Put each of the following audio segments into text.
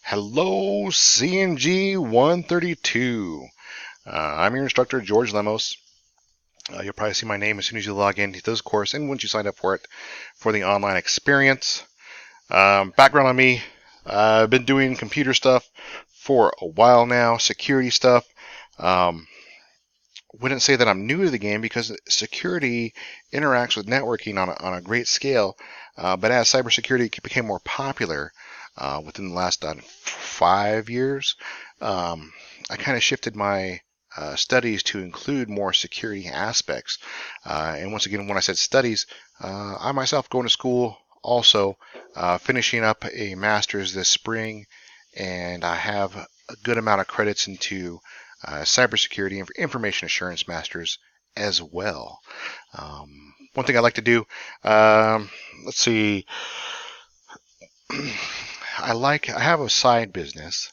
Hello, CNG 132. I'm your instructor, George Lemos. You'll probably see my name as soon as you log into this course and once you sign up for it for the online experience. Background on me, I've been doing computer stuff for a while now, security stuff. Wouldn't say that I'm new to the game because security interacts with networking on a great scale. But as cybersecurity became more popular within the last 5 years, I kind of shifted my studies to include more security aspects. And once again, when I said studies, I myself going to school also, finishing up a master's this spring, and I have a good amount of credits into cybersecurity and information assurance masters as well. One thing I like to do, let's see, I have a side business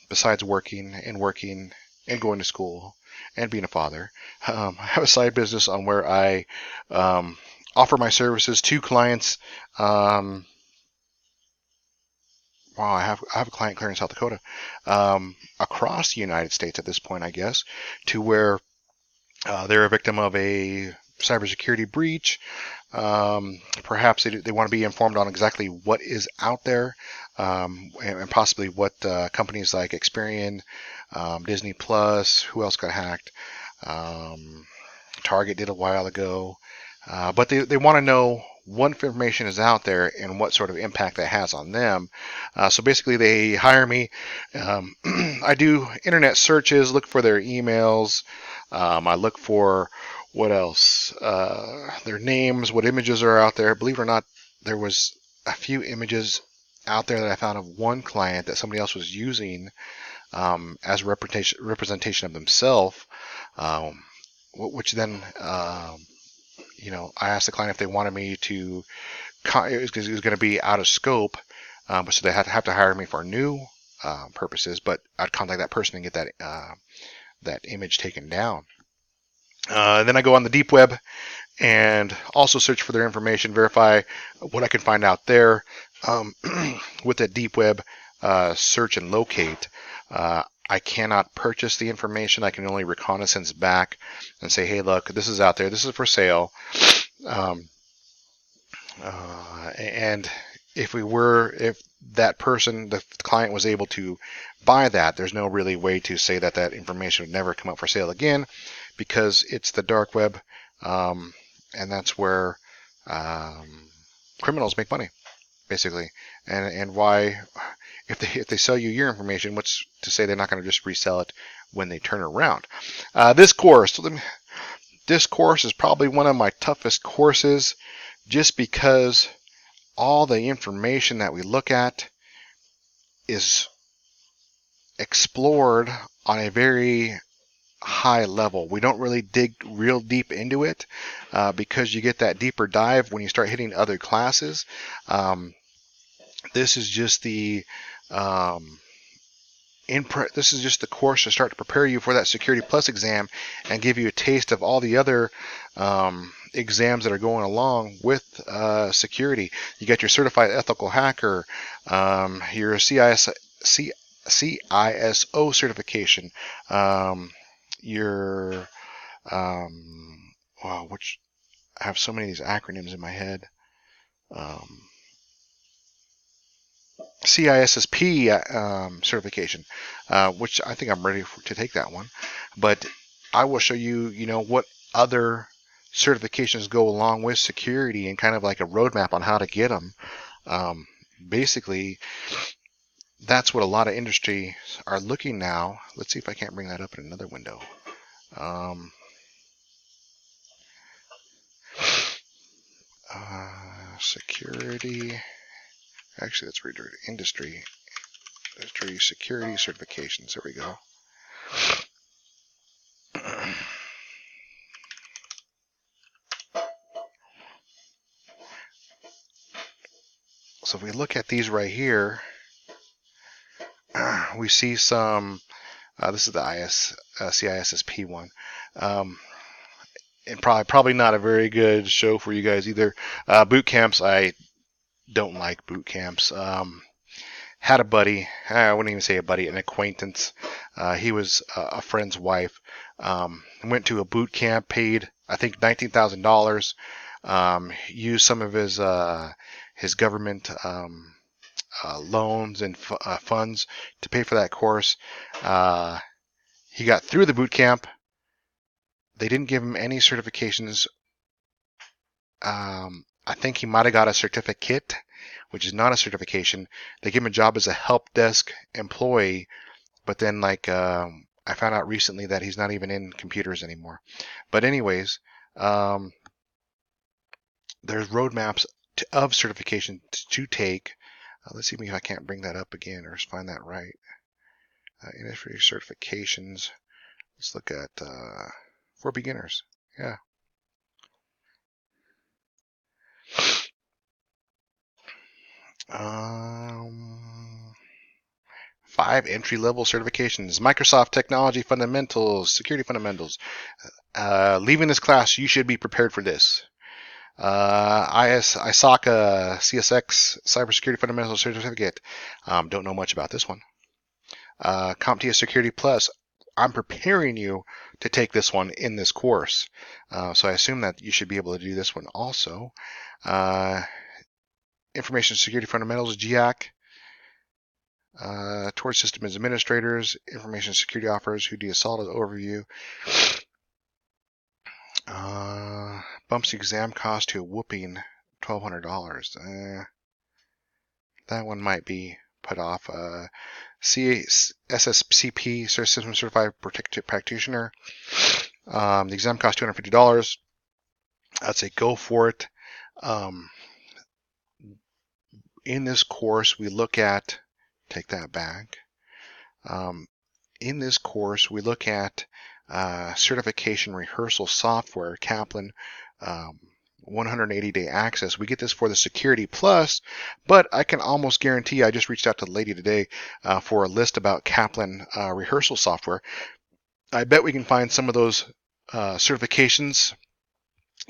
besides working and going to school and being a father. I have a side business on where I offer my services to clients. Wow, I have a client clear in South Dakota, across the United States at this point, I guess, to where they're a victim of a cybersecurity breach. Perhaps they want to be informed on exactly what is out there, and possibly what companies like Experian, Disney Plus, who else got hacked? Target did a while ago. But they want to know what information is out there and what sort of impact that has on them. So basically, they hire me. I do internet searches, look for their emails. I look for what else? Their names, what images are out there. Believe it or not, there was a few images out there that I found of one client that somebody else was using as representation of themselves, which then I asked the client if they wanted me to, it was going to be out of scope, but so they have to hire me for new purposes. But I'd contact that person and get that image taken down. Then I go on the deep web and also search for their information, verify what I can find out there. With the deep web search and locate, I cannot purchase the information. I can only reconnaissance back and say, hey, look, this is out there. This is for sale. And if that person, the client, was able to buy that, there's no really way to say that information would never come up for sale again, because it's the dark web, and that's where criminals make money, basically. And why, if they sell you your information, what's to say they're not going to just resell it when they turn around? This course is probably one of my toughest courses, just because all the information that we look at is explored on a very high level. We don't really dig real deep into it, because you get that deeper dive when you start hitting other classes. This is just the this is just the course to start to prepare you for that Security Plus exam and give you a taste of all the other exams that are going along with security. You got your Certified Ethical Hacker, your CISO certification, your which I have so many of these acronyms in my head. CISSP certification, which I think I'm ready to take that one. But I will show you, what other certifications go along with security and kind of like a roadmap on how to get them. Basically, that's what a lot of industry are looking now. Let's see if I can't bring that up in another window. Security. Actually, let's read industry security certifications. There we go. So if we look at these right here, we see some. This is the CISSP one. And probably not a very good show for you guys either. Boot camps, I don't like boot camps. had a buddy. I wouldn't even say a buddy, an acquaintance. He was a friend's wife. Went to a boot camp, paid I think $19,000. Used some of his government loans and funds to pay for that course. He got through the boot camp. They didn't give him any certifications. I think he might have got a certificate, which is not a certification. They gave him a job as a help desk employee, but then I found out recently that he's not even in computers anymore. But anyways, there's roadmaps of certification to take. Let's see if I can't bring that up again or find that right. Industry certifications. Let's look at for beginners. Yeah. Um, 5 entry-level certifications: Microsoft Technology Fundamentals, Security Fundamentals. Leaving this class, you should be prepared for this. ISACA CSX Cybersecurity Fundamentals Certificate. Don't know much about this one. CompTIA Security Plus. I'm preparing you to take this one in this course. So I assume that you should be able to do this one also. Information Security Fundamentals, GIAC. Towards System Administrators, Information Security Offers, who do a solid overview. Bumps the exam cost to a whooping $1,200. That one might be put off. SSCP, System Certified Practitioner. The exam costs $250. I'd say go for it. In this course, we look at, take that back. In this course, we look at certification rehearsal software, Kaplan, 180-day access. We get this for the Security Plus, but I can almost guarantee, I just reached out to the lady today for a list about Kaplan rehearsal software. I bet we can find some of those certifications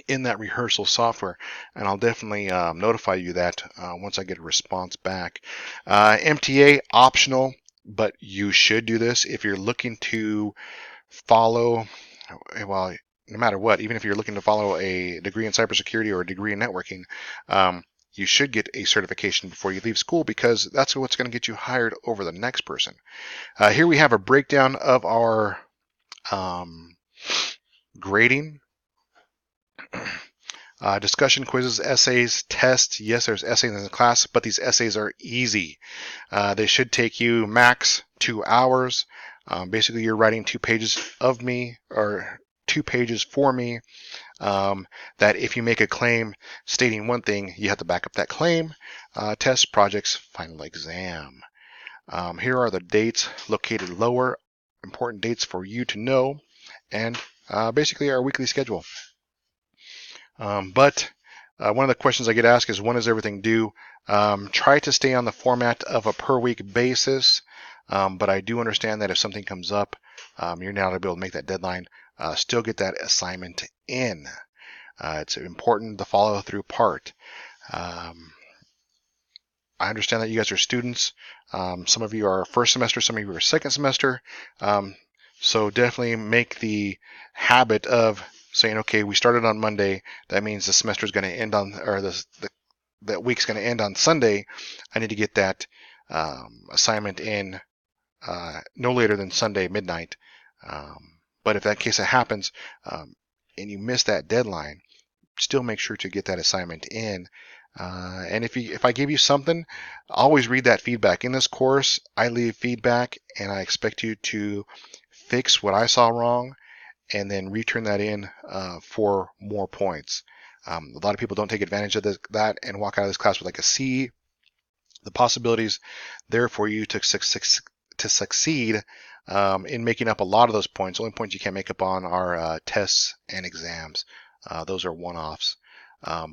in that rehearsal software, and I'll definitely notify you that once I get a response back. MTA, optional, but you should do this if you're looking to follow, well, no matter what, even if you're looking to follow a degree in cybersecurity or a degree in networking, you should get a certification before you leave school, because that's what's going to get you hired over the next person. Here we have a breakdown of our grading. Discussion, quizzes, essays, tests. Yes, there's essays in the class, but these essays are easy. They should take you max 2 hours. Basically, you're writing 2 pages of me, or 2 pages for me, that if you make a claim stating one thing, you have to back up that claim. Test, projects, final exam. Here are the dates located lower, important dates for you to know, and basically our weekly schedule. But one of the questions I get asked is, when is everything due? Try to stay on the format of a per week basis, but I do understand that if something comes up, you're not going to be able to make that deadline. Still get that assignment in. It's important, the follow through part. I understand that you guys are students. Some of you are first semester, some of you are second semester. So definitely make the habit of saying, okay, we started on Monday. That means the semester is going to end on, or that week's going to end on Sunday. I need to get that assignment in no later than Sunday midnight. But if that case happens and you miss that deadline, still make sure to get that assignment in. And if I give you something, always read that feedback. In this course, I leave feedback, and I expect you to fix what I saw wrong and then return that in for more points. A lot of people don't take advantage of that and walk out of this class with like a C. The possibilities there for you to succeed in making up a lot of those points. The only points you can't make up on are tests and exams. Those are one-offs.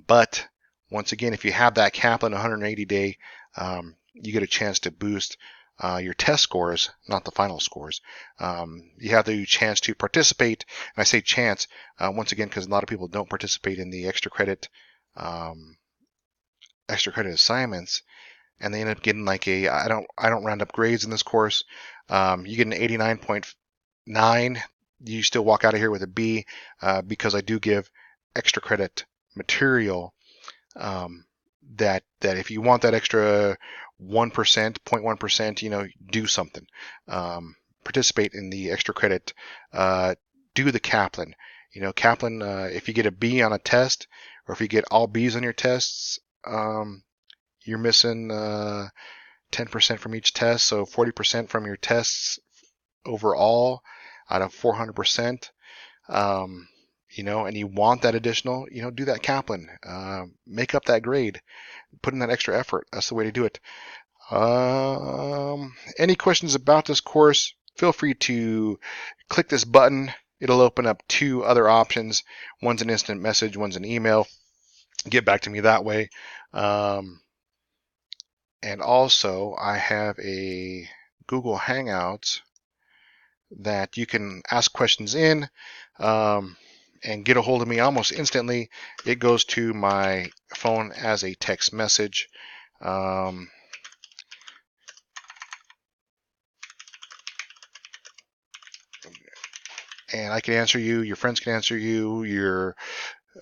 But once again, if you have that Kaplan 180-day, you get a chance to boost your test scores, not the final scores. You have the chance to participate, and I say chance once again because a lot of people don't participate in the extra credit assignments. and they end up getting like I don't round up grades in this course. You get an 89.9. You still walk out of here with a B because I do give extra credit material that if you want that extra 1%, 0.1%, do something. Participate in the extra credit. Do the Kaplan. Kaplan, if you get a B on a test, or if you get all Bs on your tests, you're missing 10% from each test, so 40% from your tests overall out of 400%. And you want that additional, do that Kaplan. Make up that grade. Put in that extra effort. That's the way to do it. Any questions about this course, feel free to click this button. It'll open up two other options. One's an instant message, one's an email. Get back to me that way. And also, I have a Google Hangouts that you can ask questions in and get a hold of me almost instantly. It goes to my phone as a text message. And I can answer you, your friends can answer you, your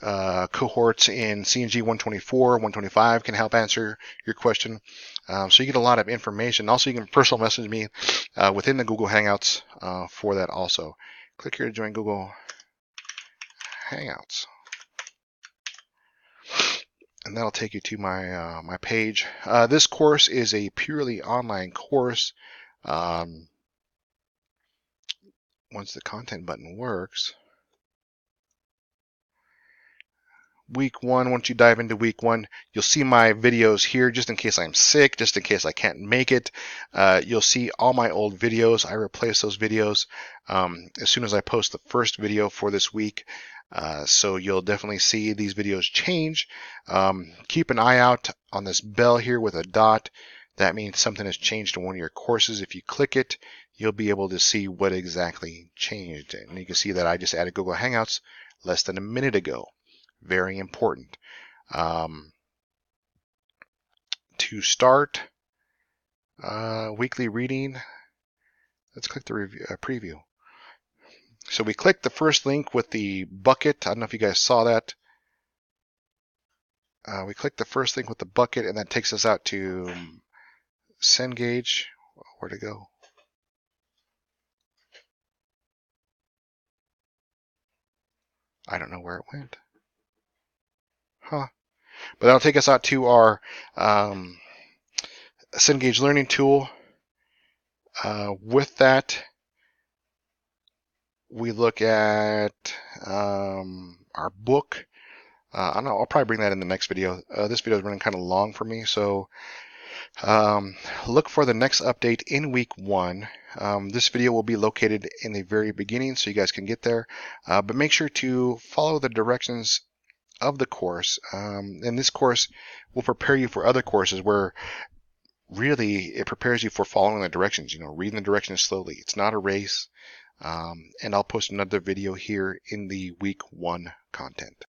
cohorts in CNG 124, 125 can help answer your question. So you get a lot of information. Also, you can personal message me within the Google Hangouts for that also. Click here to join Google Hangouts. And that'll take you to my my page. This course is a purely online course. Once the content button works, week one, once you dive into week one, you'll see my videos here just in case I'm sick, just in case I can't make it. You'll see all my old videos. I replace those videos as soon as I post the first video for this week. So you'll definitely see these videos change. Keep an eye out on this bell here with a dot. That means something has changed in one of your courses. If you click it, you'll be able to see what exactly changed. And you can see that I just added Google Hangouts less than a minute ago. Very important. To start weekly reading, let's click the preview. So we click the first link with the bucket. I don't know if you guys saw that. We click the first link with the bucket, and that takes us out to CNG. Where'd it go? I don't know where it went. Huh. But that'll take us out to our CNG learning tool. With that, we look at our book. I don't know, I'll probably bring that in the next video. This video is running kind of long for me, so look for the next update in week one. This video will be located in the very beginning so you guys can get there, but make sure to follow the directions of the course. And this course will prepare you for other courses where really it prepares you for following the directions, reading the directions slowly. It's not a race. And I'll post another video here in the week one content.